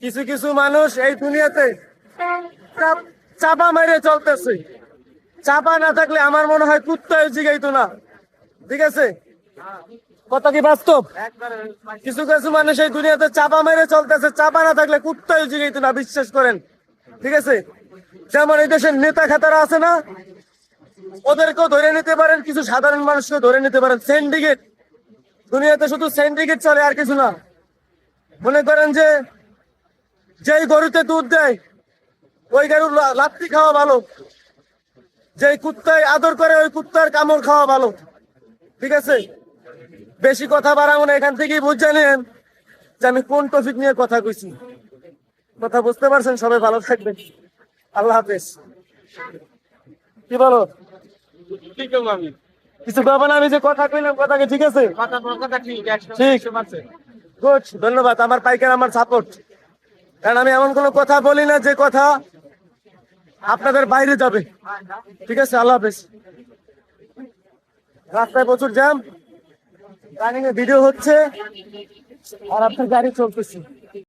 কিছু কিছু মানুষ এই দুনিয়াতে চাপা মেরে চলতেছে। চাপা না থাকলে আমার মনে হয় কুত্তায় জিগাইতো না। ঠিক আছে, কথা কি বাস্তব? কিছু কিছু মানুষ এই দুনিয়াতে চাপা মেরে চলতেছে, চাপা না থাকলে কুত্তায় জিগাইতো না, বিশ্বাস করেন। ঠিক আছে, যেমন এই দেশের নেতা খাতারা আছে না, ওদেরকেও ধরে নিতে পারেন, কিছু সাধারণ মানুষকে ধরে নিতে পারেন। সিন্ডিকেট, দুনিয়াতে শুধু সিন্ডিকেট চলে, আর কিছু না। মনে করেন যে যেই গরুতে দুধ দেয় ওই গরুর লাত্তি খাওয়া ভালো, যেই কুত্তায় আদর করে ওই কুত্তার কামড় খাওয়া ভালো। ঠিক আছে, বেশি কথা বাড়াবো না, এখান থেকেই বুঝে নেন যে আমি কোন টপিক নিয়ে কথা কইছি। কথা বুঝতে পারছেন? সবাই ভালো থাকবেন, আল্লাহ হাফেজ। কি বলো? কিছু পাবো না, আমি যে কথা কইলাম কথা কি ঠিক আছে? ঠিক, গুড, ধন্যবাদ। আমার পাইকার, আমার সাপোর্ট। কারণ আমি এমন কোনো কথা বলি না যে কথা আপনাদের বাইরে যাবে। ঠিক আছে, আল্লাহ হাফেজ। রাস্তায় প্রচুর জ্যাম, রানিং এ ভিডিও হচ্ছে আর আপনার গাড়ি চলতেছে।